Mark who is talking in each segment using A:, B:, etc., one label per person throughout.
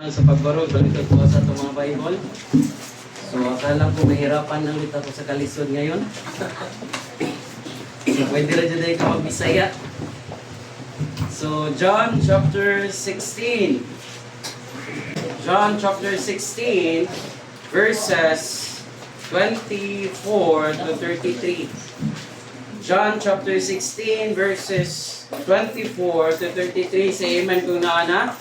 A: Sa pagbarog, balik ko sa itong mga Bible. So, akala ko mahirapan lang dito ako sa kalisod ngayon. So, pwede rin dyan ka magbisaya. So, John chapter 16. John chapter 16, verses 24 to 33. John chapter 16, verses 24 to 33. Say amen kung naana.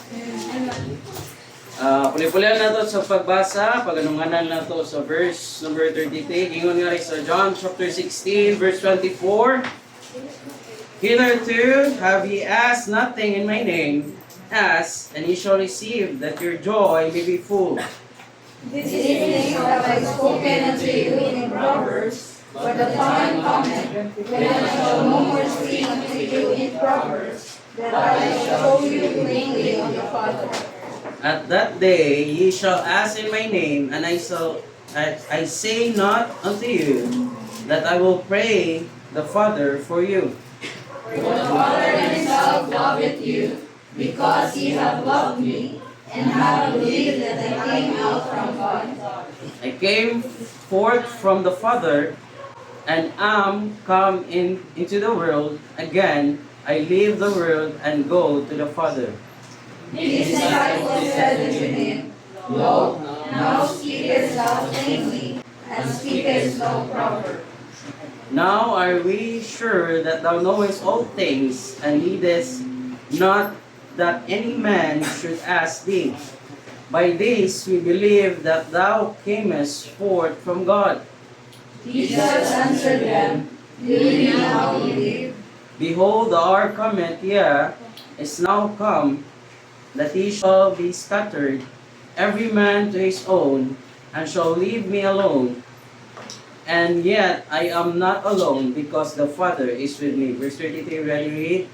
A: Puli-pulihan na to sa pagbasa, pag-anunganan na to sa verse number 33. Ingon nga rin sa John chapter 16, verse 24. Hitherto have ye asked nothing in my name, ask, and ye shall receive, that your joy may be full.
B: These things have I spoken unto you in Proverbs, but the time cometh, when I shall no more speak unto you in Proverbs, that I shall show you plainly of the Father.
A: At that day ye shall ask in my name, and I say not unto you that I will pray the Father for you.
B: For the Father himself loveth you, because ye have loved me, and have believed that I came out from God.
A: I came forth from the Father, and am come into the world. Again, I leave the world and go to the Father.
B: His disciples said unto him, Lo, now speakest thou plainly, and speakest no proverb.
A: Now are we sure that thou knowest all things, and needest not that any man should ask thee. By this we believe that thou camest forth from God.
B: Jesus answered them, Do ye now believe?
A: Behold, the hour cometh, yea, is now come, that he shall be scattered, every man to his own, and shall leave me alone. And yet I am not alone, because the Father is with me. Verse 33, ready to read?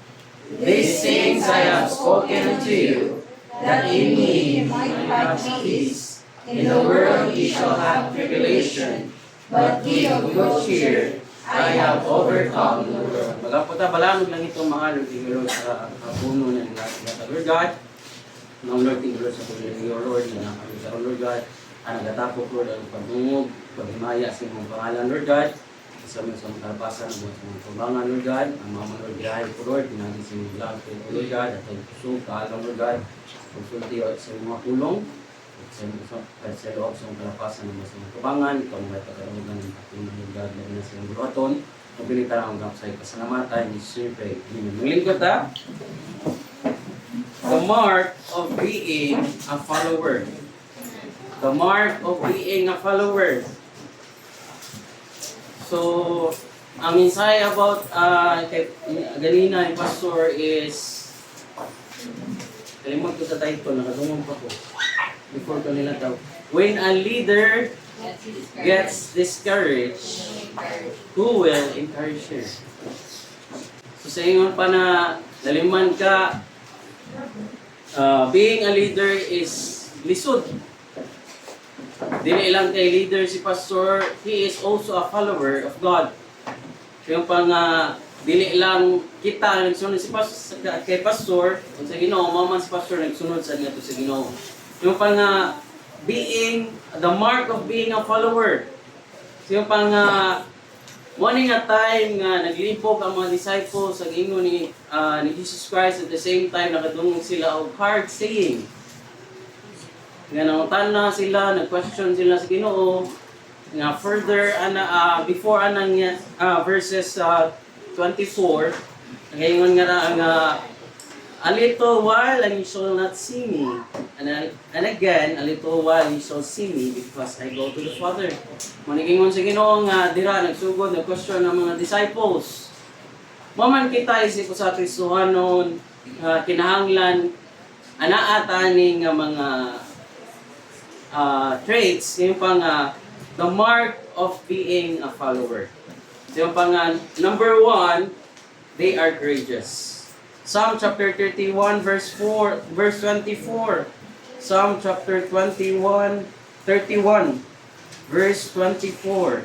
A: These things I have spoken unto you, that in me ye might have peace. In the world ye shall have tribulation, but be of good cheer. I have overcome the world. Magaputa, balanod lang itong mga Lord sa puno ng Lord God. Ng Lord, King Lord, sa puno ng your Lord, na kami sa Lord God, ang nagatapok, Lord, ang pagdungog, pag-himaya sa imong pangalan, Lord God, sa mga kalapasan, ang mga pagbangan, Lord God, ang mga Lord, grahe po, Lord, pinagin sa imong vlog, Lord God, at ang pusog, kaalang, Lord God, pagsulti sa mga pulong, at sa loob sa mga kalapasan, ng mga pagbangan, ikaw mga pagkaroon ng patuloy, Lord God, labi na sa imong buhaton, mabilita lang ang sa pasalamatan, ni Sir Pray. Maglingkod ha? The mark of being a follower. The mark of being a follower. So, ang mensahe about ganina yung pastor is, kalimot ko sa title, nakatungong pa ko. Before ko nila daw. When a leader gets discouraged, who will encourage him? So, sa ingon pa na naliman ka, being a leader is lisod. Dili lang kay leader si pastor, he is also a follower of God. Yung pang dili lang kita nagsunod si pastor kay pastor, sa Ginoo, maman si pastor nagsunod sa niya to sa Ginoo. Yung pang being the mark of being a follower. So yung pang morning nga time nga naglipok ang mga disciples sa gingon ni Jesus Christ, at the same time nakadungog sila og hard saying. Nga nangutan na sila, nag-question sila sa Ginoo. Nga further before verses 24, ngayon nga ang a little while and you shall not see me. And again, a little while you shall see me, because I go to the Father. Manigingon sa Ginoo nga dira nagsugod na question ng mga disciples. Maman kita isip sa Kristohanon kinahanglan anaa tani nga mga traits, yung pang the mark of being a follower. So yung pang number 1, they are courageous. Psalm chapter 31 verse 24. Psalm chapter 31 verse 24.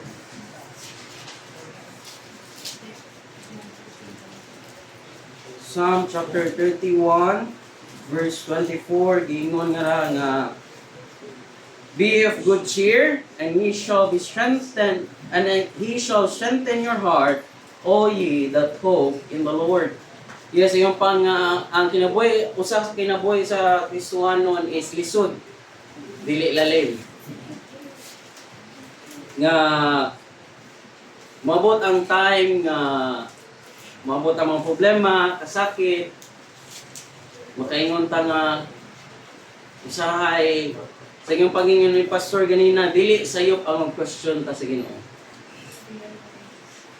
A: Psalm chapter 31 verse 24, giingon nga ra nga, be of good cheer, and he shall be strengthened, and he shall strengthen your heart, O ye that hope in the Lord. Yes, yung pang ang kinabuhi, usa sa kinabuhi sa Kristohanon is lisod, dili lalim. Nga mabot ang time nga mabot ang mga problema, kasakit, makaingon ta nga usahay sa inyong pagingin ni pastor ganina, dili sayop ang mag-question ta sa Ginoo.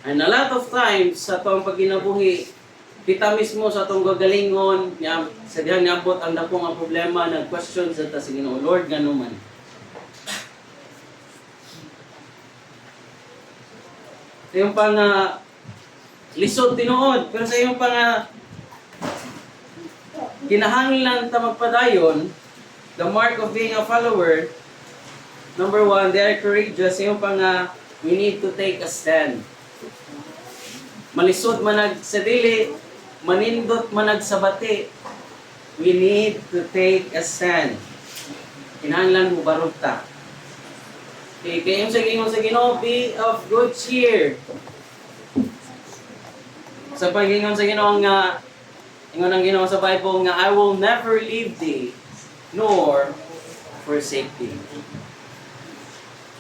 A: And a lot of times sa atong pagkinabuhi, kita mismo sa atong gagalingon, sa dihang niabot ang dakong ang problema, nag-question sa ta sa Ginoo, Lord, ngano man. Sa iyong pang lisod tinuod, pero sa iyong pang kinahanglan ta magpadayon, the mark of being a follower, number one, they are courageous. Yung pang we need to take a stand. Malisod manag sa dili, manindot manag sa bati, we need to take a stand. Kinahanglan mo barog ta. Okay, kaya yung sa Ginoo, be of good cheer. Sa paggingon sa Ginoo nga, ingon ang Ginoo sa Bible nga, I will never leave thee, nor forsake thee.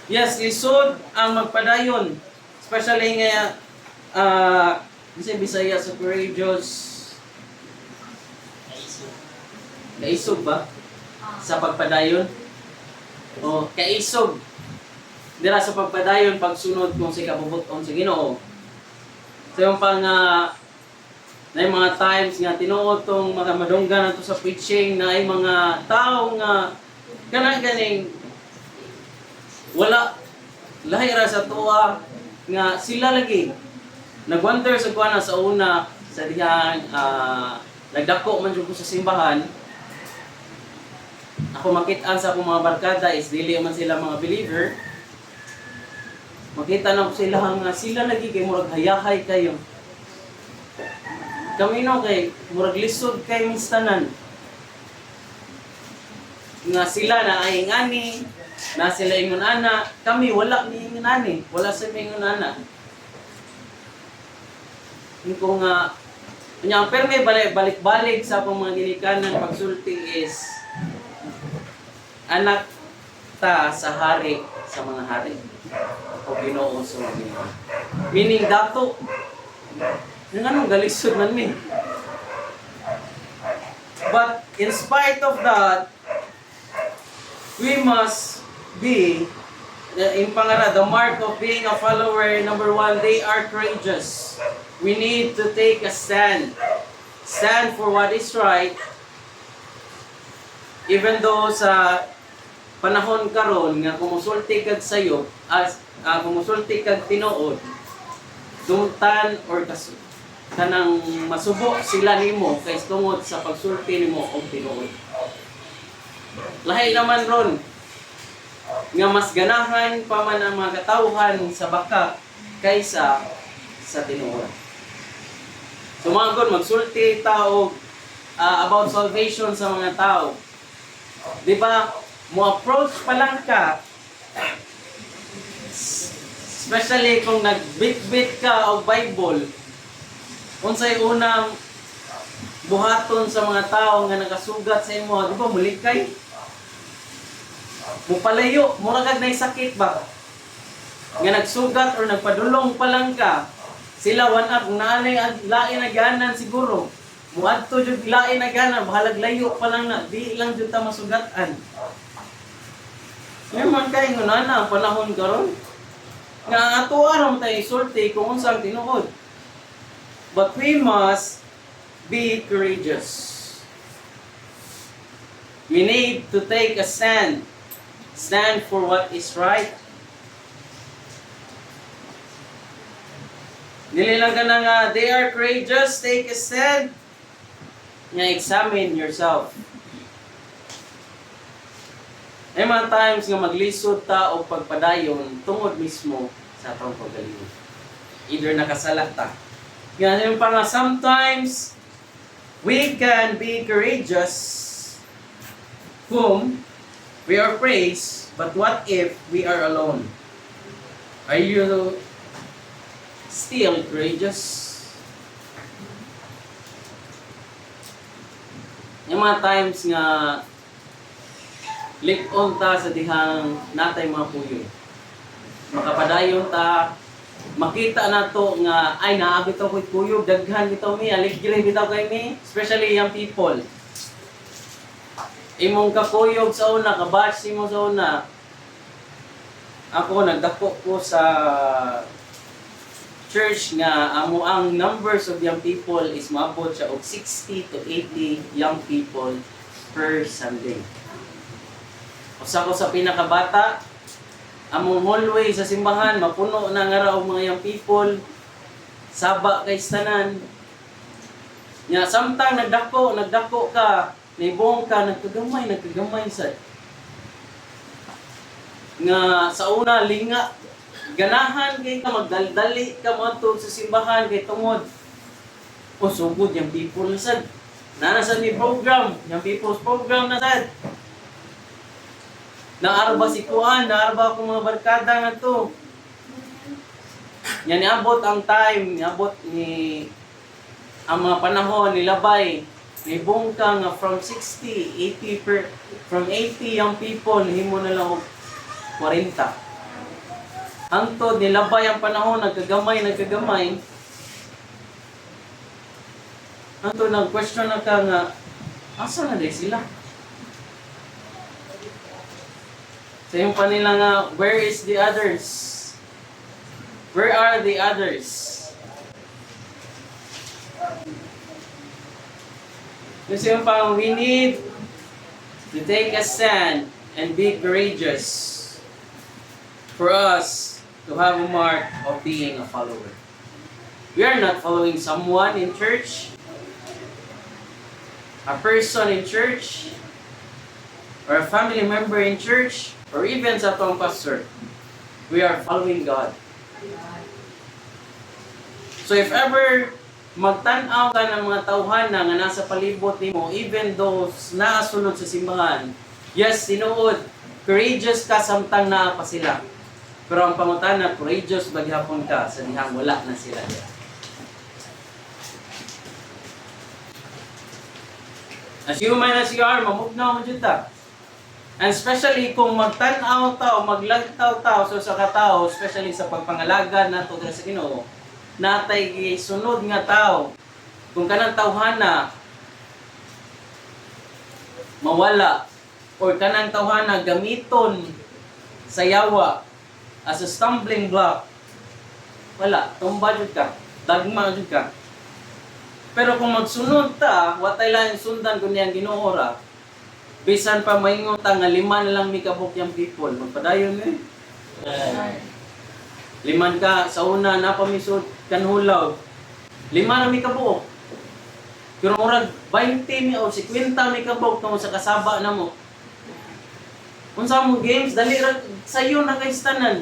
A: Yes, lisod ang magpadayon. Especially nga, kasi Bisaya sa courageous. Kaisog ba? Sa pagpadayon? O, kaisog. Dira sa pagpadayon, pagsunod kung si kabubuton sa Ginoo. So yung pang, na yung mga times nga tinuod tong mga madunggan nato sa preaching na ay mga tao nga ganing wala lahi ra sa tuwa nga sila lagi nagwonder sa kuana sa una sa dihang nagdako man jud ko sa simbahan. Ako makit-an sa akong mga barkada is dili man sila mga believer. Makita na ko sila nga sila lagi kay murag hayahay kayo. Kami no kay murag lisod kay mistanan. Nga sila na ay ingani, na sila ingon ana, kami wala ni ingon ani, wala sa ingon ana. Kung nya pero may balik-balik sa akong mga ginikanan pagsulti is anak ta sa hari sa mga hari. O Ginoo sa mga Ginoo. Meaning dato yung anong galisod man mi. But in spite of that, we must be in pangara, the mark of being a follower, number one, they are courageous. We need to take a stand. Stand for what is right. Even though sa panahon karon nga kumusulti kag sayo, kumusulti kag tinuod, dumtan or kanang masubo sila nimo kay tungod sa pagsulti nimo og tinuod. Lahi naman ron nga mas ganahan pa man ang mga katawhan sa baka kaysa sa tinuod. Sumangkon magsulti tao about salvation sa mga tao. Di ba? Mo approach pa lang ka, especially kung nagbit-bit ka og Bible, unsay unang buhaton sa mga tao nga nakasugat sa imo, di ba mulikay? Mupalayo, mura kag naisakit ba? Nga nagsugat or nagpadulong pa lang ka, sila wanap kung naanay lain na ganan siguro. Muadto jud lain na ganan, bahalag layo pa lang na, di lang jud ta masugatan. Ngayon kay ngunan na ang panahon karon nga ato aram tay isulti kung unsang tinuod. But we must be courageous. We need to take a stand. Stand for what is right. Dili lang ka na nga, they are courageous, take a stand. Nga examine yourself. May mga times nga maglisod ta o pagpadayon tungod mismo sa atong pagalingon. Either nakasala ta. Nga pa nga sometimes We can be courageous whom we are praised, but what if we are alone? Are you still courageous? Yung mga times nga lik-on ta sa dihang natay mga puyo. Makapadayon ta, makita na to nga, ay naabit ako kuyog, daghan bitaw mi, alig-gilig bitaw kay mi, especially young people. Imong kakuyog sa una, kabatch mo sa una. Ako, nagdako ko sa church nga amo ang numbers of young people is maabot siya og 60 to 80 young people per Sunday. Usa ko sa pinakabata, among hallway sa simbahan mapuno na nga raw mga young people, saba kay tanan. Nya samtang nagdako ka, nibong ka nagkagamay sad. Nga sa una linga ganahan kay ka magdaldali ka moadto sa simbahan kay tungod o sugod yung people sad nana sa ni program yung people's program na sad naarba si kuan naarba akong mga barkada nga to yan niabot ang time niabot ni ang mga panahon nilabay nibong ka nga from 60 from 80 young people himo na lang og 40. Hangtod nilabay ang panahon, nagkagamay. Hangtod nag-question na ka nga, asa na din sila? Sa yung panila nga, where is the others? Where are the others? Kasi yung pang, we need to take a stand and be courageous for us to have a mark of being a follower. We are not following someone in church, a person in church, or a family member in church, or even sa tong pastor. We are following God. So if ever magtanaw ka ng mga tawhana nga nasa palibot nimo, even those naasunod sa simbahan, yes, tinuod, courageous ka samtang naa pa sila. Pero ang pangutana, courageous bagyapon ka sa dihang wala na sila. As human as you are, mamugnaw mo dyan ta. And especially kung magtanaw tao, maglagtaw tao so sa katao, especially sa pagpangalaga na to sa Ginoo, natay sunod nga tao. Kung kanang tawhana mawala or kanang tawhana gamiton sa yawa as a stumbling block, wala, tumba jud ka, dagma jud ka. Pero kung magsunod ta, watay lang sundan kun yang Ginoo ra, bisan pa maingon ta nga 5 na lang mikabok yang people, magpadayon eh. Liman ka sa una napamisod kanhulaw. 5 na mikabok. Pero murag 20 mi o 50 mikabok tungod sa kasaba namo. Unsa mo games dali ra sayo na kay tanan.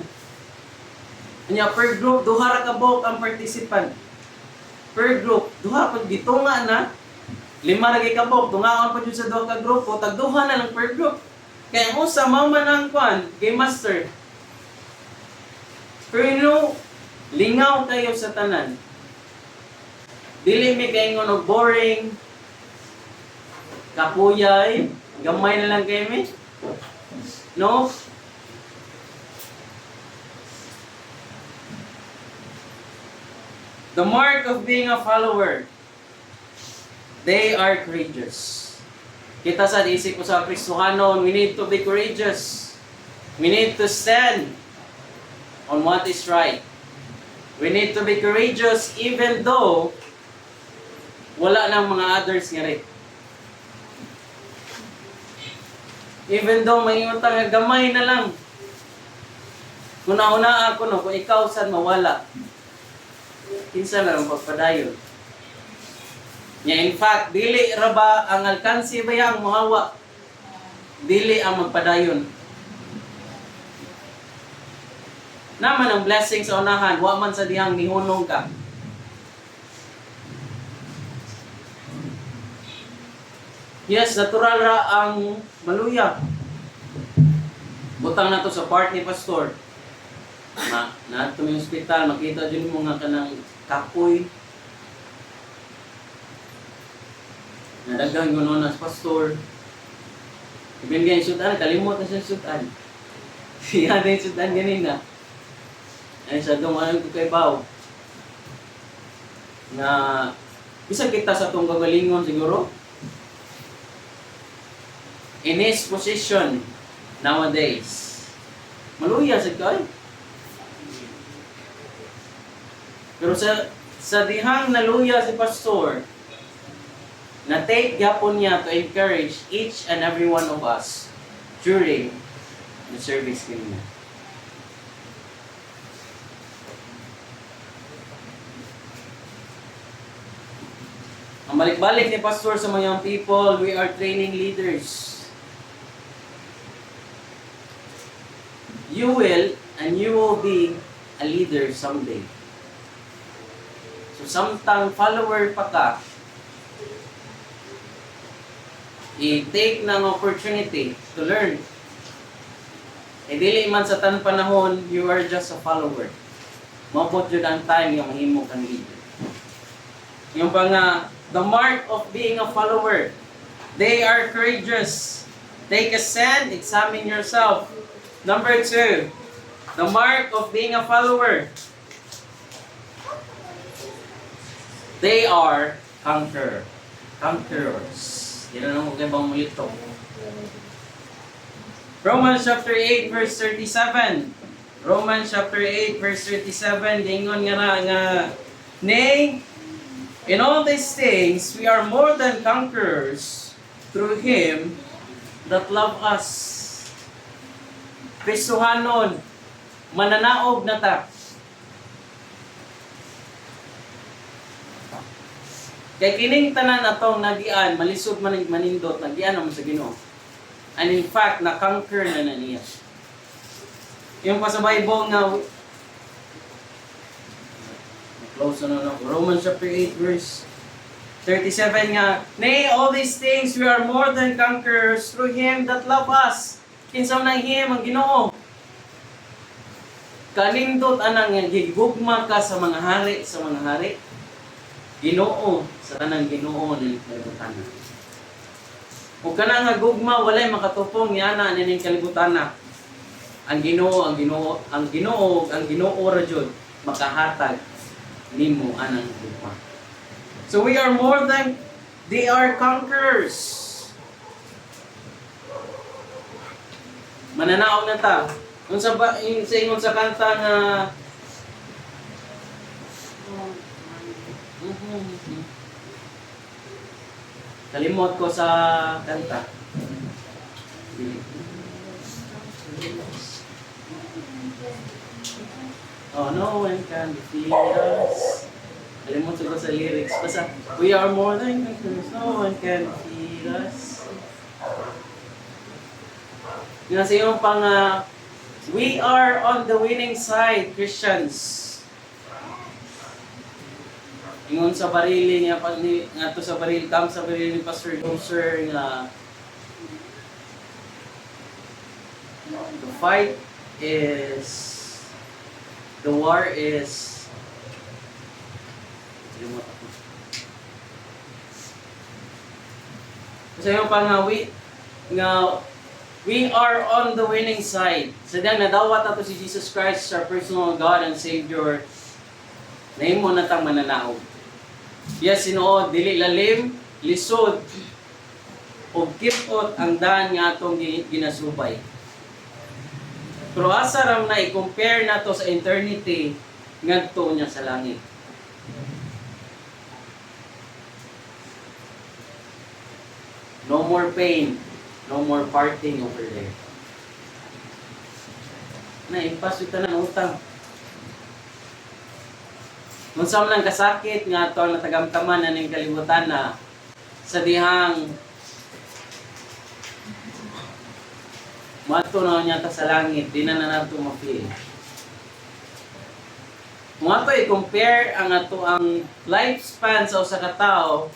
A: Anya per group duha ra ka buok ang participant. Per group duha pag gitunga na 5 ra kay ka buok tungaon pa jud sa duha ka grupo tag duha na lang per group. Kaya ang usa mao man ang kwan game master. Pero lingaw kayo sa tanan. Dili mi kaingon og boring. Kapuyay, gamay na lang kayo mi. No? The mark of being a follower, they are courageous. Kita sa isip ko sa Kristohanon, we need to be courageous. We need to stand on what is right. We need to be courageous even though wala nang mga others nga rin. Even though may utang nga gamay na lang. Kuna-una ako no, kung ikaw saan mawala. Kinsa na lang pagpadayon. In fact, dili ra ba ang alkansi ba yang muhawa? Dili ang magpadayon. Naman ang blessing sa unahan, wa man sa dihang mihunong ka. Yes, natural ra ang maluya. Butang na to sa part ni pastor. Na to yung hospital, makita din mo nga kanang kapoy. Nadagang yun na sa pastor. Ibig nga yung sudan, kalimot na siya yung sudan. Siya na yung sudan ganina. Ay siya dumaan ko kay Bao. Na bisa kita sa itong kagalingon siguro. In his position nowadays. Maluya sa kay. Pero sa dihang naluya si pastor, na take gapon niya to encourage each and every one of us during the service kanina. Ang balik-balik ni pastor sa mga young people, we are training leaders. You will and you will be a leader someday. So samtang follower pa ka, i-take ng opportunity to learn. E dili man sa tan panahon, you are just a follower. Mabot yun ang time yung mahimo kang leader. Yung pa nga, the mark of being a follower, they are courageous. Take a stand, examine yourself. Number 2, the mark of being a follower, they are conquerors. Yan ang kay bang mulito. Romans chapter 8 verse 37. Romans chapter 8 verse 37 dingon nga nay, in all these things we are more than conquerors through him that love us. Kristohanon, mananaog na ta. Kay kining tanan atong nagian, malisod man manindot, nagian naman sa Ginoo. And in fact, na-conquer na niya. Yung pa sa Bible nga, close na Romans chapter 8 verse 37 nga, nay, all these things we are more than conquerors through him that love us. Kinsa man him ang Ginoo. Kanindot anang gigugma ka sa mga hari, Ginoo sa tanang Ginoo ning kalibutan. Ug kana nga gugma walay makatupong yana ning kalibutan. Ang Ginoo ra jud makahatag nimo anang gugma. So we are more than they are conquerors. Mananaog na ta. Unsa ba sa ingon sa kanta nga kalimot ko sa kanta. Oh, no one can defeat us. Kalimot ko sa lyrics. Basta, we are more than conquerors. No one can defeat us. Nga sa iyong pang, we are on the winning side, Christians. Ingon sa barili niya, nga to sa barili, kam sa barili ni Pastor Doser, nga the fight is, the war is, sa iyong pang, we are on the winning side. Sadyang nadawat nato si Jesus Christ, our personal God and Savior. Nahimo na tang mananaog. Yes, sinuod, dili lalim, lisod, o kipot ang daan nga atong ginasubay. Pero asa ram na i-compare nato sa eternity ngadto niya sa langit. No more pain. No more parting over there. Na-impas yung tanang utang. Kung saan lang kasakit nga ito ang natagamtaman na ng kalimutan na sa dihang mato na niya ta sa langit, di na nato ma-feel. Kung ato i-compare ang ato ang lifespan sa usa ka tawo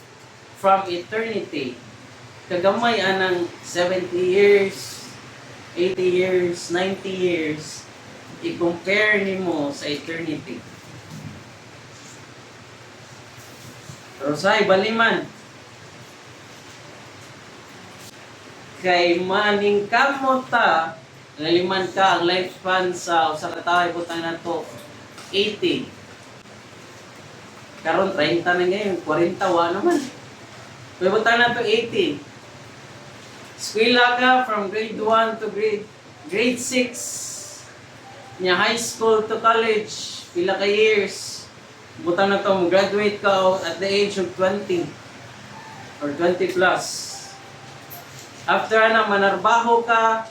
A: from eternity, kagamay anang 70 years, 80 years, 90 years, i-compare nimo sa eternity. Pero say, baliman, kay maning kamot ta, naliman ka ang lifespan sa usa ka tawo ibutang nato 80. Karon 30 na ngayon, 40 wa naman. Ibutang nato 80. Eskwela ka from grade 1 to grade 6. Nya high school to college, pila ka years. Butang na to, graduate ka at the age of 20 or 20 plus. After na manarbaho ka,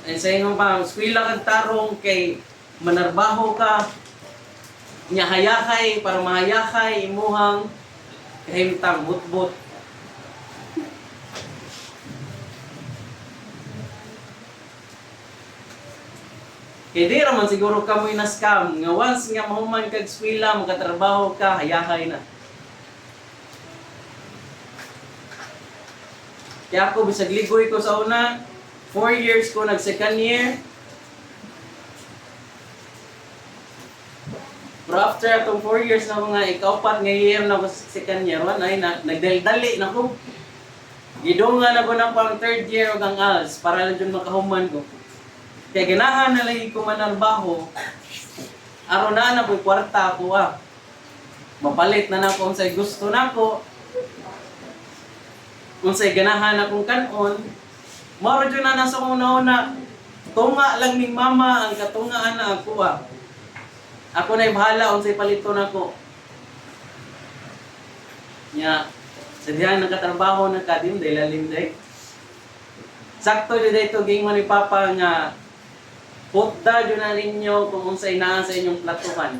A: sa inyo pa, eskwela kang tarong kay manarbaho ka, nya hayakay, para mahayakay, imuhang kahimtang, butbut. Kaya di raman siguro kamoy na scam, nga once nga mahuman kag eskwela, makatrabaho ka, hayakay na. Kaya ako, bisag ligoy ko sa una, 4 years ko nag second year. Pero after atong 4 years na mga ikaupat nga year na ko sa second year, ay nagdali na ko. Gidungan ako ng pang third year o gang ALS para lang dyan makahuman ko. Kaya ganahan na lagi ko manarbaho, araw na po'y kwarta ako mapalit na ako unsay gusto na ko, unsay ganahan akong kanon, maro dyan na nasa una-una, tunga lang ni mama ang katungaan na ako Ako na'y bahala unsay palito na ko. Nya, sa diyan nakatrabaho na ka din, dahil lalim sakto dyan dito, gingon ni Papa nga, putda dyan na ninyo kung unsay naa sa inyong platuhan.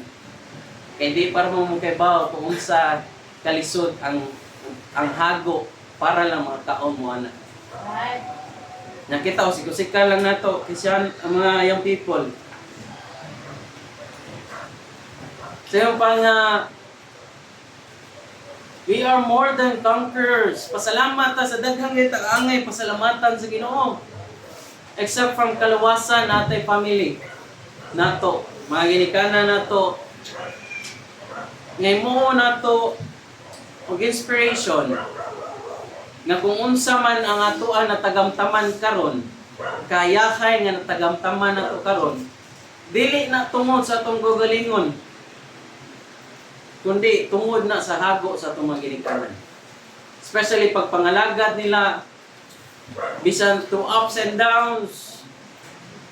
A: Kaya di para mo kaybaw kung unsa kalisod ang hago para lang makakaon mo anak. Nakita ko, sikusika lang na to, kasi ang mga young people. So yung pang, we are more than conquerors. Pasalamat sa daghang angay, pasalamatan sa Ginoo. Except from kalawasan natay family nato, mga ginikanan nato, ngay mo nato og inspiration nga kung unsa man ang atoan na tagamtaman karon, kayahay nga natagamtaman nato karon, dili na tungod sa atong gagalingon, kundi tungod na sa hago sa atong mga ginikanan. Especially pag pangalagad nila, bisan through ups and downs,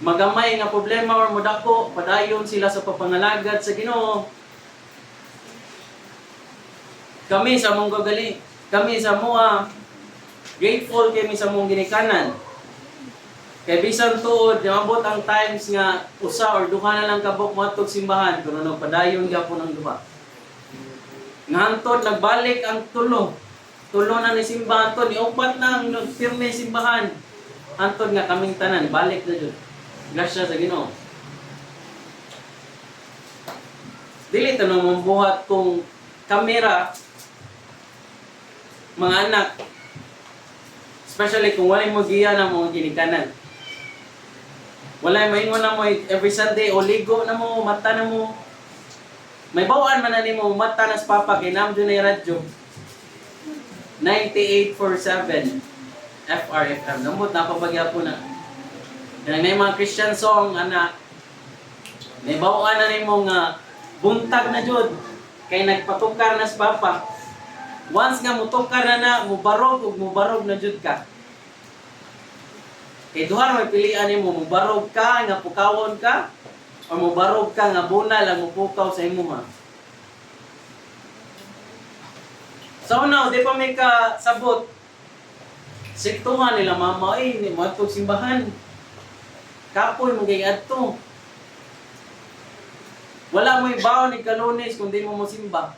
A: magamay nga problema or modako, padayon sila sa papangalagad sa Ginoo. Kami sa mong gagali, kami sa mua, grateful kami sa mong ginikanan. Kaya bisan tuod, namabot ang times nga usa or duha na lang kabok matog simbahan, pero padayon gapon ang duha. Ngantod nagbalik ang tulo na ni simbahan to, niupat na ang firme simbahan. Antod nga kaming tanan, balik na dyan. Grasya sa Ginoo. Dili ito nang mambuhat kung kamera, mga anak. Especially kung walay mo giya na mga ginikanan. Walay maingon na mo every Sunday, o ligo na mo, mata na mo. May bawaan man na ni mo, mata na sa papa, kinam dyan na radyo. 9847 FRFM. Namot, napapagya po na. Yan na yung mga Christian song, anak. May bawaan na ni mo nga, buntag na jud. Kay nagpatukar na sa papa. Once nga mutukar na mubarog na jud ka. Kay duha may pilian nimo, mubarog ka nga pukawon ka o mubarog ka nga bunal ang mupukaw sa imuha. So now, di pa may kasabot. Siktuhan nila mama, ni matog simbahan. Kapoy mo kay adto. Wala mo ibaw ni Kalunes kung di mo simba.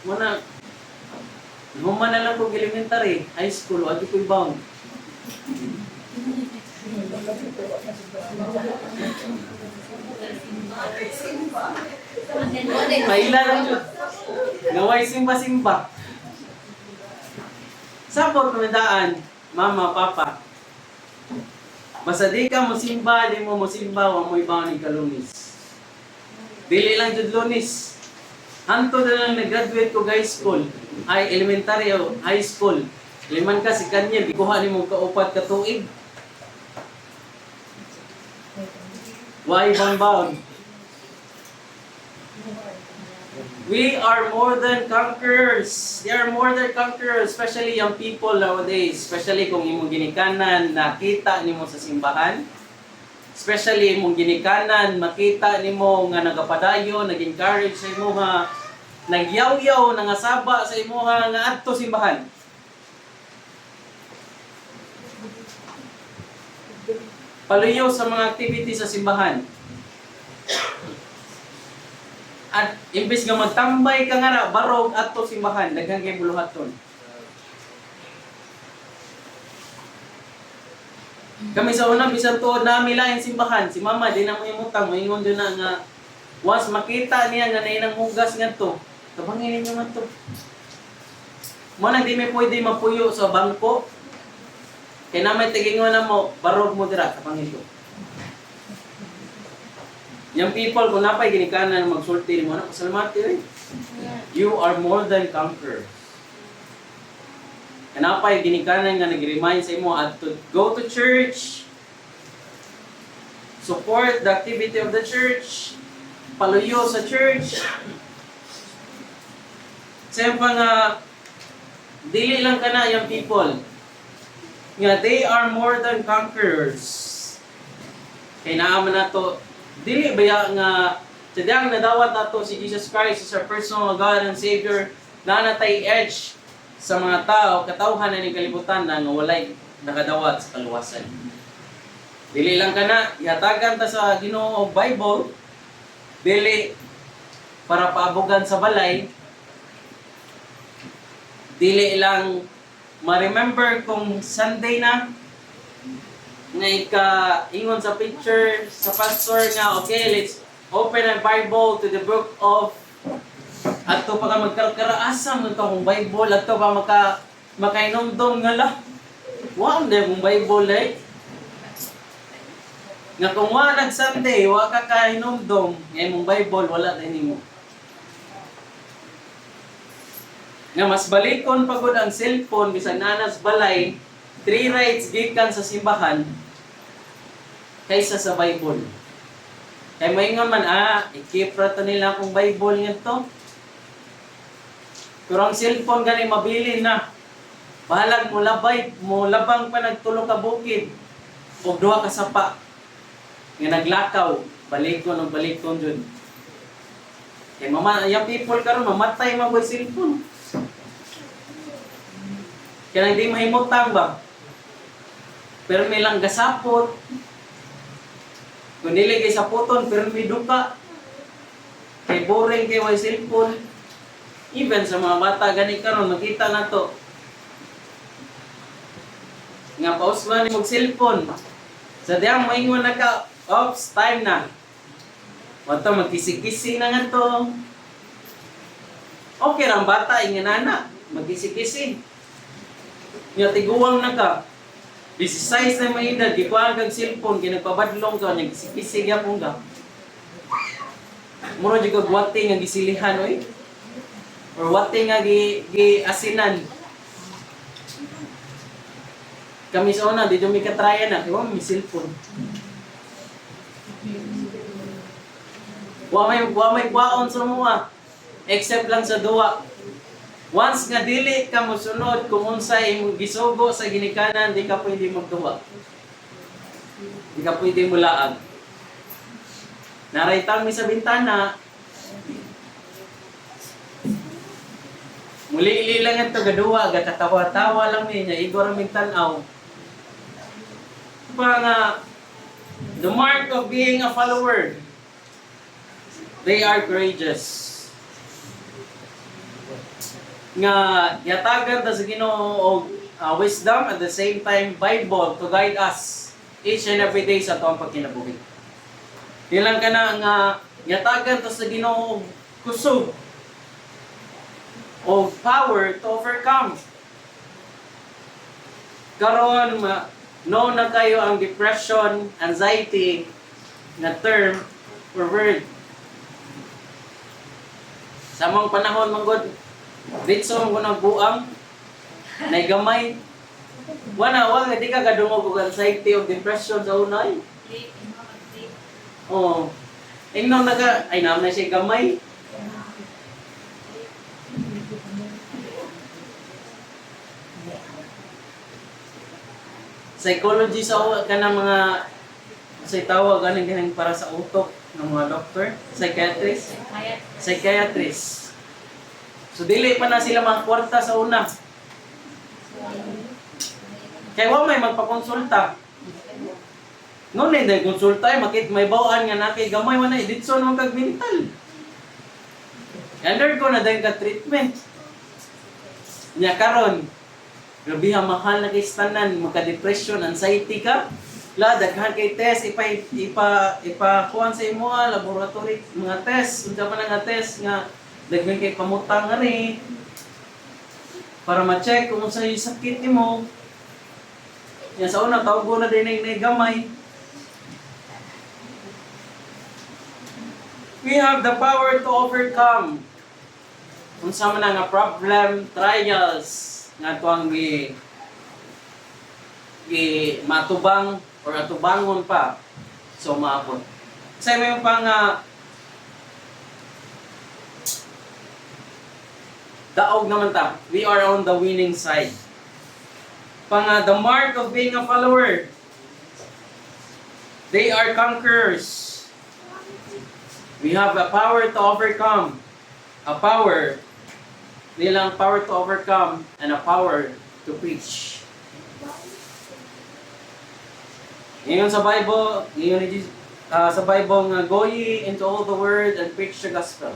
A: Muna, human na lang kong elementary, high school, adi ko ibaw. Maila lang yun. Ngaway simba-simba. Sabot kumidaan, mama, papa. Basta di ka musimba, di mo musimba, wa mo ibaw ni kalunis. Dili lang jud lunis. Hanto na lang nag-graduate ko high school, ay elementary o high school. Liman ka si kanya, di kuha ni mo kaupat ka tuig. Why bound? We are more than conquerors. They are more than conquerors, especially young people nowadays. Especially kung imong ginikanan, nakita nimo sa simbahan. Especially imong ginikanan, makita nimo nga nagapadayo, nag-encourage sa imuha, nagyaw-yaw, nangasaba sa imuha nga adto simbahan. Paluyo sa mga activities sa simbahan. At imbes nga magtambay ka nga na, barog ato simbahan, daghang kay buluhaton. Kami sa una, bisan tuod namin lain simbahan, si mama, di na mo imutang, maingon doon na nga, once makita niya nga na inang hugas nga to, tabangin ninyo nga to. Mo nang di may pwede mapuyo sa bangko, kaya na may tigingon na mo, barog mo dira, tabangin to. Yung people, kung napay ginikanan magsulti mo, pasalamati rin. You are more than conquerors. Kanapay ginikanan nga nag-remind sa imo at to go to church, support the activity of the church, paluyo sa church. Siyempre nga, dili lang ka na yung people. Nga, they are more than conquerors. Kaya naaman na to, dili baya nga sadyang nadawat nato si Jesus Christ as our personal God and Savior na natay edge sa mga tao, katawhan na ng kalibutan na nga walay nakadawat sa kaluwasan. Dili lang kana ihatagan ta sa Ginoo og Bible, dili para paabugan sa balay, dili lang ma-remember kung Sunday na nga ingon sa picture sa pastor nga, okay, let's open a Bible to the book of ato pa ka magkaraasam ng kong Bible, ato pa makainomdom nga la. Wow, na mong Bible eh. Nga kung wala nag-Sunday, wala ka kainomdom, ngayon mong Bible, wala din mo. Nga mas balikon pagod ang cellphone, bisag nanas balay, 3 rights gikan sa simbahan kaysa sa Bible. Kaya maingon man, i-keep rato nila akong Bible nga to. Pero ang cellphone gani mabili na. Bahalag mo labay, mo labang pa nagtulong ka bukid. O duha ka sapa. Nga naglakaw, balikon o balikon dyan. Kaya yung people karon mamatay maboy cellphone. Kaya hindi mahimutang ba? Pero may lang gasapot. Kung dili kay saputon, pero may duka. Kay boring kay way cellphone. Even sa mga bata, gani karon makita na to. Nga pausman ni mag-cellphone. Sa diyang maingon na ka, oops, time na. Wato magkisi-kisi na nga to. Okay lang bata, inganana. Magkisi-kisi. Nga tiguwang na ka. 16 na may edad, gikuhaan kang cellphone, kinagpabadlong ka, nagkisi-kisi yapon ka. Muro di ka wati nga gisilihan, oy. Or wati nga gi-asinan. Kami sa una, di may katraya na, kaya may cellphone. Wa may kwaon sa mga, except lang sa duwa. Once nga dili ka mosunod kung unsay imong gisugo sa ginikanan, di ka pwede magduwa. Di ka pwede mulaag. Naraytang mi sa bintana, muli lang ito gaduwa, gakatawa-tawa lang niya, igor ang tanaw. Pa nga, the mark of being a follower, they are courageous. Nga yatagan ta sa Ginoo og wisdom at the same time Bible to guide us each and every day sa atong pagkinabuhi. Ilang ka na nga yatagan to sa Ginoo og kusog o power to overcome. Karon no na kayo ang depression, anxiety na term or word. Sa mga panahon manggod ditso mo nagbuang nay gamay. Wala di ka kadungog og anxiety o depression sa unay. Oh. Ingnon ay naman na siya gamay. Psychology sa kanang mga sa tawag ganing para sa utok ng mga doktor, psychiatrist. So dili pa na sila mga kwarta sa una. Kaya wa may magpakonsulta. No na day konsulta ay makit may bawaan nga nakay gamay man na ditson mo kag mental. Undergo na day ka treatment. Nya karon grabe ang mahal na kay tanan, magka-depression, anxiety ka. La daghan kay test kuan sa imo laboratory mga test, unsa man nga test nga daghan kay pamutang ani para ma-check kung unsa yung sakit nimo. Nya sa una tawag na din ng gamay. We have the power to overcome unsa man nga problem, trials nga tuang matubang or atubangon pa so maabot. Sa may pang daog naman ta. We are on the winning side. The mark of being a follower. They are conquerors. We have a power to overcome. A power. Nilang power to overcome and a power to preach. Ngayon sa Bible, sa Bible nga go ye into all the world and preach the gospel.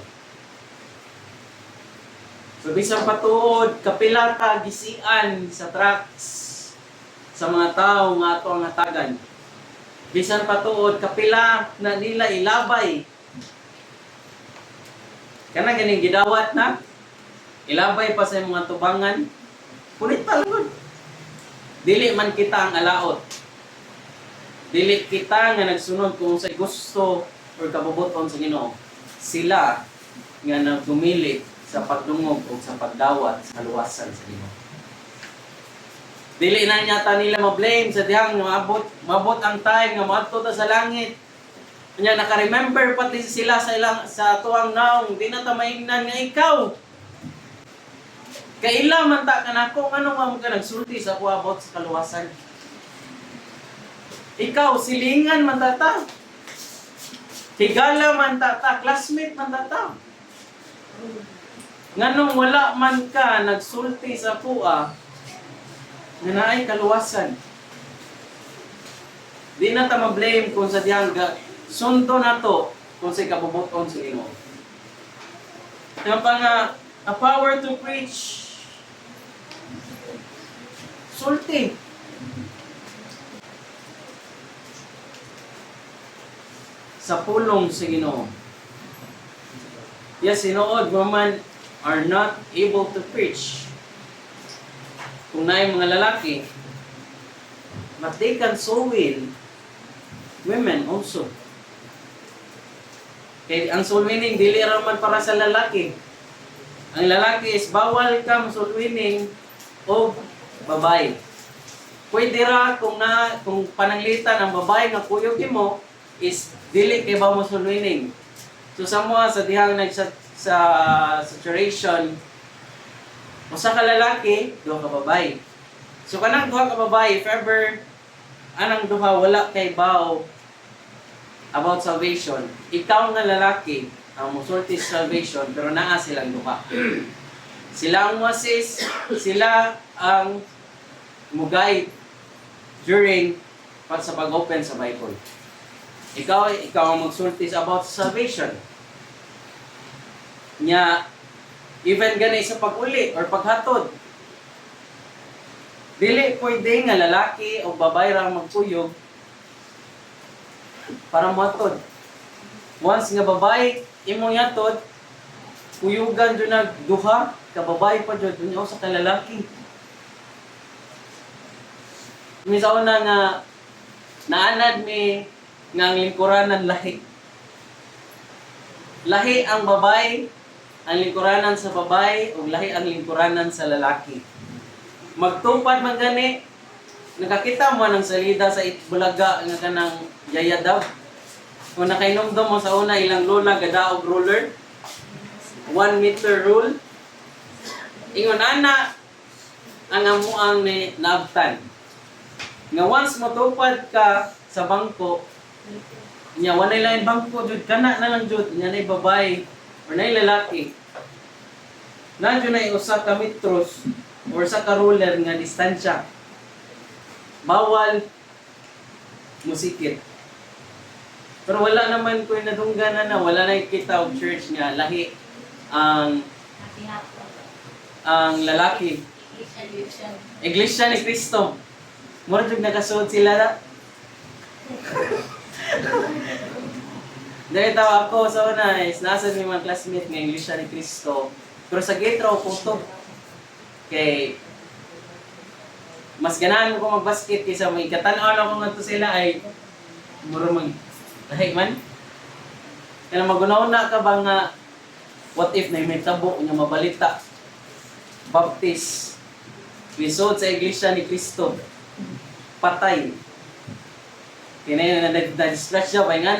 A: So bisan patuod kapila ka gisian sa tracts sa mga tao nga ato ang hatagan. Bisan patuod kapila na nila ilabay. Kana ganing gidawat na ilabay pa sa mga tubangan. Kunit talagod. Dili man kita ang alaot. Dili kita nga nagsunod kung sa gusto or kabubuton sa Ginoo. Sila nga nagdumili sa pagdungog o sa pagdawat sa luwasan sa Ginoo. Dili na niya nila ma-blame sa dihang mabot ang time nga moadto ta sa langit. Kanya naka-remember pati sila sa tuwang naong di na ta maingnan nga ikaw. Kaila man ta kanako ngano nga mo ka nagsulti sa ako about sa kaluwasan. Ikaw silingan man ta. Higala man ta, classmate man ta. Nganong wala man ka nagsulti sa puwa nga naay kaluwasan. Di na ta ma-blame kung sa diyang sunto na to kung sa kabubuton sa Ginoo. Yung nga a power to preach. Sulti. Sa pulong sa Ginoo. Yes, sinuod women are not able to preach. Kung naay mga lalaki, but they can so will women also. Kaya ang soul winning dili raman para sa lalaki. Ang lalaki is bawal ka soul winning o babae. Pwede ra kung pananglitan ang babae nga kuyog mo is dili kay ba mo soul winning. So sa dihang sa saturation usa ka lalaki, duha ka babae. So kanang duha ka babae, if ever anang duha wala kay bao about salvation, ikaw nga lalaki ang musulti sa salvation pero naa silang duha. Sila ang assist, sila ang mugay during sa pag-open sa Bible. Ikaw ang magsulti about salvation. Nya even gani sa pag-uli or paghatod. Dili pwede nga lalaki o babae ra magkuyog para mohatod. Once nga babae, imong yatod, kuyugan dyan nagduha, kababae pa dyan, dun sa kalalaki. Misa una nga, naanad mi nga ang lingkuranan lahi. Lahi ang babae, ang lingkuranan sa babae, o lahi ang lingkuranan sa lalaki. Magtupad man gani, nakakita mo ng salida sa Itbulaga nga kanang yayadaw. Kung nakainomdom mo sa una, ilang lola gadaog ruler, 1 meter rule. Ingon ana, ang amuang ni naabtan. Nga once matupad ka sa bangko, nya wanay lain bangko jud kana na lang jud nya nay babae or nay lalaki. Nandiyo na usa ka metros or sa ka ruler nga distansya. Bawal musikit. Pero wala naman ko nadungganan na wala na kita og church nga lahi ang lalaki. Iglesia ni Cristo. Mura jud nakasuot sila na. Dahil tawa ako sa una is nasa ni mga classmate nga Iglesia ni Cristo. Pero sa gate raw puto. Kay mas ganahan ko mag-basket kaysa may katanaw lang ko nga to sila ay mura mag lahi man. Kaya magunaw-na ka ba nga what if na may tabo nga mabalita baptist lisod sa Iglesia ni Cristo patay kaya na-distract siya ba nga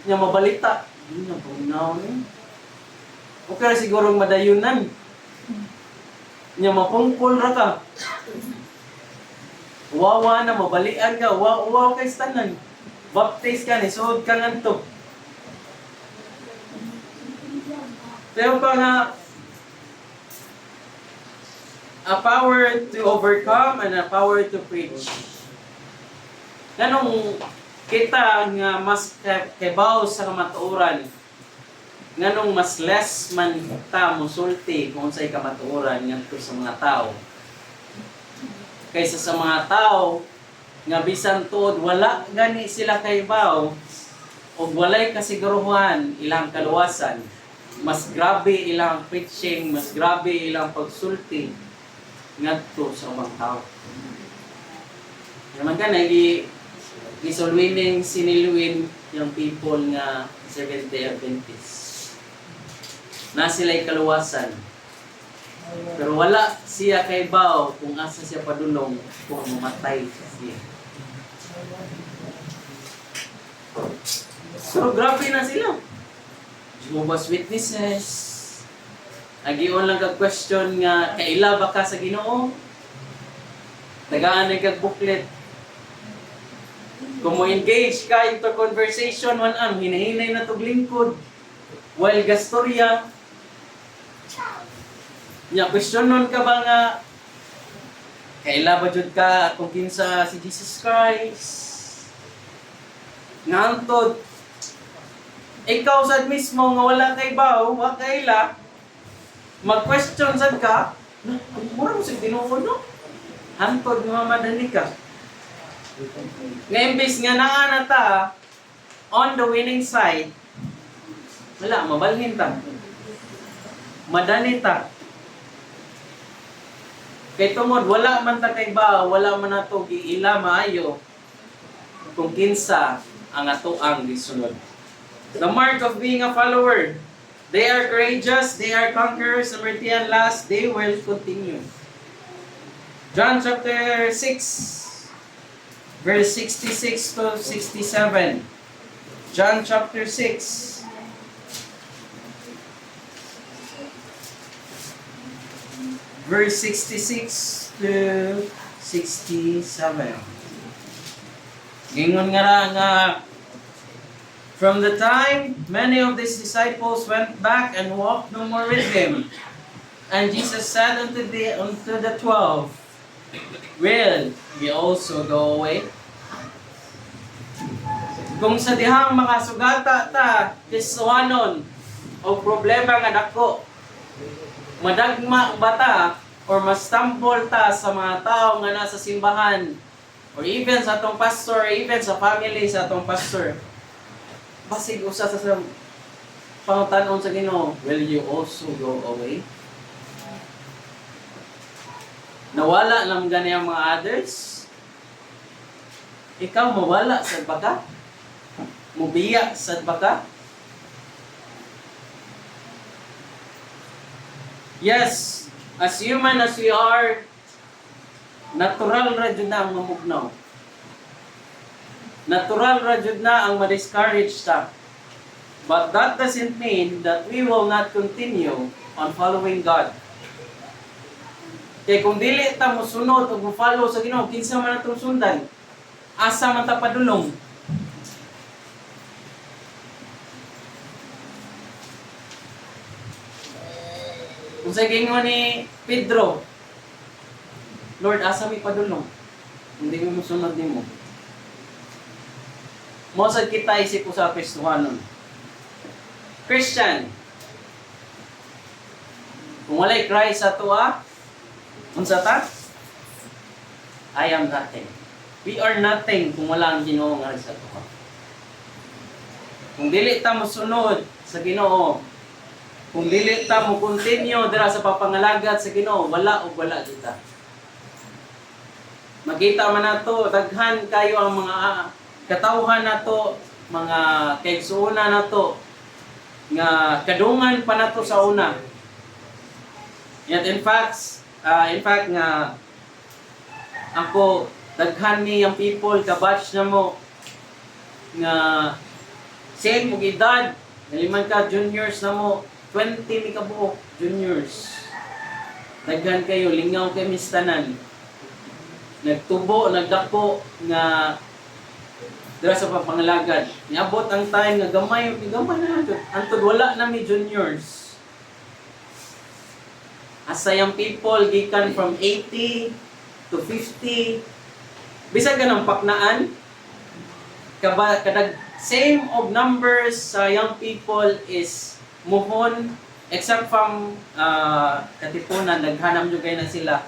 A: nga mabalita hindi na punaw ni okay na siguro madayunan nga mapungkol ra ka wawa na mabalian ka wow kay stanan baptist ka ni suod ka nganto. Pero pa nga a power to overcome and a power to preach. Ganong kita nga mas kebaw sa kamatuoran. Nganong mas less man ta musulti kung sa'y kamatuoran ngadto sa mga tao. Kaysa sa mga tao nga bisan tuod wala gani sila kaybaw o walay kasiguruhan ilang kaluwasan. Mas grabe ilang preaching, mas grabe ilang pagsulti ngadto sa mga tao. Naman ka na, gisulwining siniluin yung people nga Seventh-day Adventist. Na sila'y kaluwasan. Pero wala siya kay Bao kung asa siya padulong kung mamatay siya. So grabe na sila. Jehovah's Witnesses. Nagiyon lang kag question nga kaila ba ka sa Ginoo? Tagaan na kag booklet. Kung mo engage ka into conversation man hinahinay na tog lingkod. While gastorya nya questionon ka ba nga kaila ba jud ka kung kinsa si Jesus Christ? Ngantod ikaw sad mismo nga wala kay Bao, wa kaila mag-question sad ka, mura mo sa Ginoo no? Hantod nga madani ka. Nga imbis nga naa na ta on the winning side, wala, mabalhin ta. Madani ta. Kay tungod, wala man ta kay Bao, wala man na to giila maayo kung kinsa ang atoang gisunod. The mark of being a follower. They are courageous, they are conquerors, number 10 last, they will continue. John chapter 6, verse 66 to 67. John chapter 6. Verse 66 to 67. Gingon nga from the time many of his disciples went back and walked no more with him. And Jesus said unto the 12, will ye also go away? Kung sa dihang makasugata ta, kiswanon, o problema nga dako, madagma bata, or mastumble ta sa mga tao nga nasa simbahan, or even sa atong pastor, or even sa family sa atong pastor, basig usa sa pangutanon sa Ginoo, will you also go away? Nawala lang gani ang mga others? Ikaw mawala sad ba ka? Mubiya sad ba ka? Yes, as human as we are, natural ra jud na ang mamugnaw. Natural ra jud na ang ma-discourage ta. But that doesn't mean that we will not continue on following God. Kaya kung dili ta mo sunod o mo follow sa Ginoo, kinsa man atong sundan, asa man ta padulong. Kung sa gingon ni Pedro, Lord, asa mi padulong? Hindi mo sunod nimo. Mo sad kita isip ko sa Kristohanon. Christian, kung walay Christ sa tuwa, unsa ta? I am nothing. We are nothing kung wala ang Ginoo nga sa tuwa. Kung dili ta mosunod sa Ginoo, kung dili ta mo continue dira sa papangalagat sa Ginoo, wala o wala kita. Makita man nato daghan kayo ang mga katawhan nato, mga kaigsuuna nato nga kadungan pa nato sa una. Yet in fact nga ako daghan ni ang people kabatch na mo nga same og edad, naliman ka juniors na mo, 20 mi ka buok juniors. Daghan kayo lingaw kay mistanan. Nagtubo, nagdako nga dira sa papangalagad. Niabot ang time nga gamay na nato. Antod wala na mi juniors. Asayang people gikan from 80 to 50. Bisag ka ng paknaan, kadag same of numbers sa young people is muhon, except from Katipunan, naghanam nyo kayo na sila.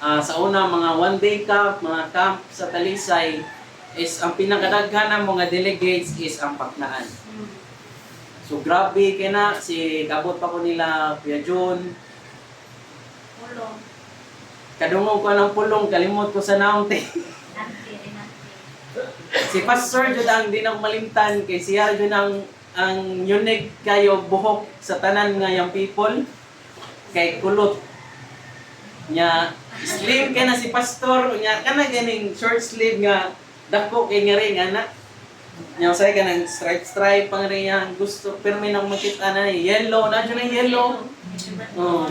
A: Sa una, mga one-day camp, mga camp sa Talisay, is ang pinakadaghanang mga delegates is ang paknaan. So grabe kaya na, si kabot pa ko nila, Kuya John.
B: Pulong.
A: Kadungog ko ng pulong, kalimot ko sa naong te. Si Pastor Jud ang di nang malimtan, kay siya Jud ang unique kayo buhok sa tanan nga yung people. Kay kulot. Nya, slim kaya na si Pastor, nya kana ganing short sleeve nga, dako kay nga rin, anak. Nya usay ka ng stripe pang rin yan. Gusto, pero may nang makita na yellow. Nadyo na yellow. Oh.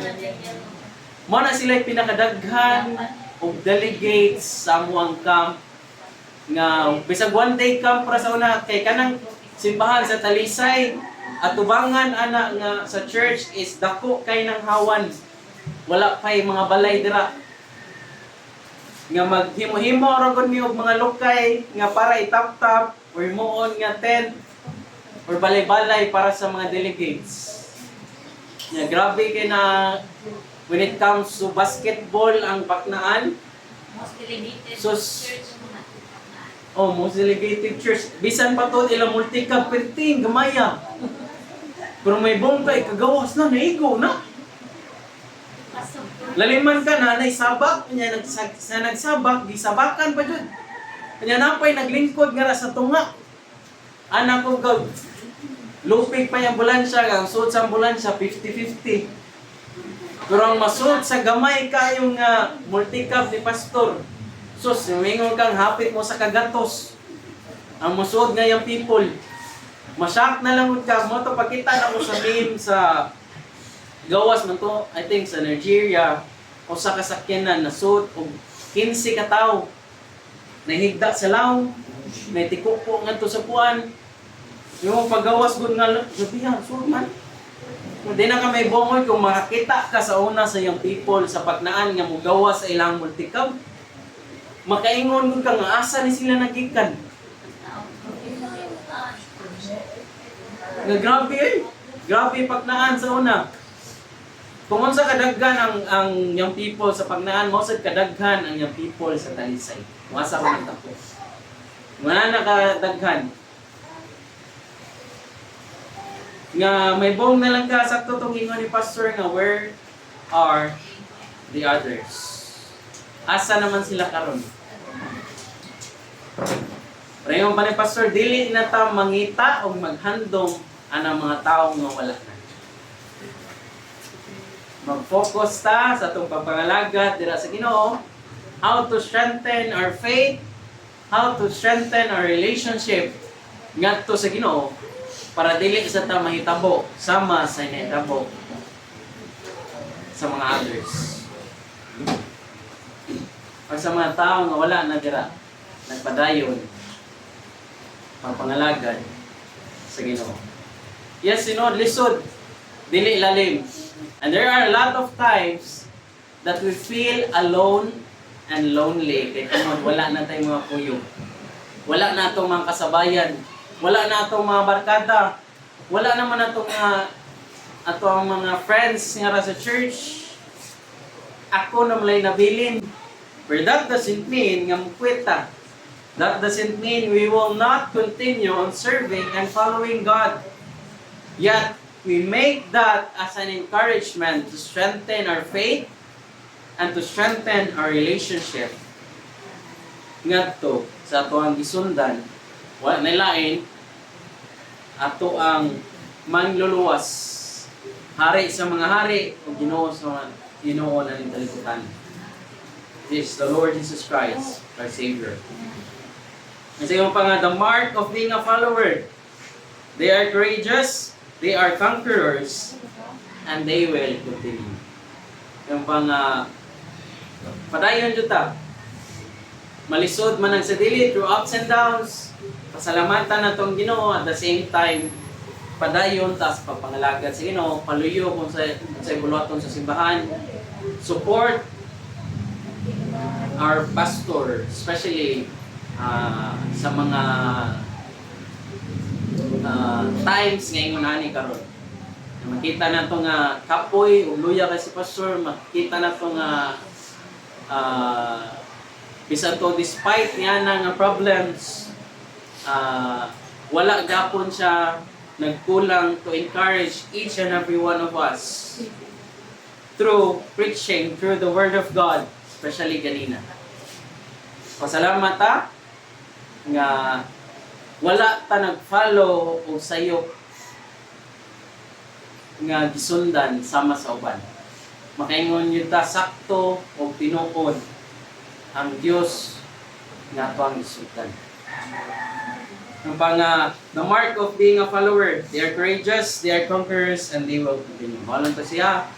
A: Mo na sila pinakadaghan og delegates sa amuang camp. Nga, bisag one day camp para sa una. Kay kanang simbahan sa Talisay. At tubangan ana nga sa church is dako kay ng hawan. Wala pa'y mga balay dira. Nga maghimo-himo ragon mi og mga lokay nga para itap-tap or muon nga tent or balay-balay para sa mga delegates. Nga grabe kay na when it comes to basketball ang paknaan.
B: Most delegated
A: Sus.
B: church muna.
A: Most delegated church. Bisan pa to ilang multi-cup perting gamaya. Pero may bongkay kagawas na naigo na. Laliman ka na, naisabak, kanya nagsabak, gisabakan pa dyan. Kanya napay naglingkod nga sa tunga. Anak ko gaw, lupig pa yung ambulansya, ang suot sa ambulansya, 50-50. Pero ang masuot sa gamay kayong multi-cup ni Pastor. Sus, humingon kang hapit mo sa kagatos. Ang masuot nga yung people. Masyak na lang ka mo to pagkita na mo sa meme sa gawas man to, I think sa Nigeria, o sa kasakyanan na suit og 15 ka tao. Nahigda sa law, may tikupo ngadto sa puan. Yung paggawas gud nga sabihan, surman. Hindi na ka may bongoy kung makakita ka sa una sa young people sa pagnaan nga mogawas sa ilang multicam. Makaingon gud ka nga asa ni sila nagikan. Nga grabe eh. Grabe pagnaan sa una. Kung unsa kadaghan ang young people sa pagnaan, mo sad kadaghan ang young people sa Talisay. Masa ko nagtapos. Wala na kadaghan. Nga may bong na lang ka sakto tong ingon ni pastor nga where are the others? Asa naman sila karon? Pareho pa ni pastor, dili na ta mangita o maghandom anang mga taong nga wala na. Mag-focus ta sa itong pagpangalagat dira sa Ginoo, how to strengthen our faith, how to strengthen our relationship ngadto sa Ginoo para dili sa ta mahitabo sama sa inahitabo sa mga others. O sa mga tao nga wala na dira, nagpadayon, pagpangalagad sa Ginoo. Yes, lisod, dili lalim. And there are a lot of times that we feel alone and lonely. Kaya kung wala na tayong mga kuyo. Wala na itong mga kasabayan. Wala na itong mga barkada. Wala naman na itong mga friends nga sa church. Ako na malay nabilin. But that doesn't mean nga mukwita. That doesn't mean we will not continue on serving and following God. Yet, we make that as an encouragement to strengthen our faith and to strengthen our relationship. Ngadto sa ato ang gisundan, wala nilain ato ang manluluwas, hari sa mga hari o Ginoo sa mga Ginoo na nitalibutan. This is the Lord Jesus Christ, our Savior. Kasi yung pa nga, the mark of being a follower, they are courageous, they are conquerors, and they will continue. Yung pang padayon juta. Malisod man ang sa dili through ups and downs. Pasalamatan na tong Ginoo at the same time padayon tas pagpangalagat sa Ginoo, paluyo kung sa bulaton sa simbahan. Support our pastor, especially sa mga times ngayon nani karon. Makita na to nga kapoy ug luya kay si pastor, makita na to nga bisan to despite niya nga problems, wala gapon siya nagkulang to encourage each and every one of us through preaching, through the Word of God, especially ganina. Pasalamat ta nga wala ta nag-follow o sayop nga gisundan sama sa uban. Makaingon yun ta sakto o tinuod ang Dios nga to ang gisundan. Ang the mark of being a follower, they are courageous, they are conquerors, and they will continue. Malang to siya,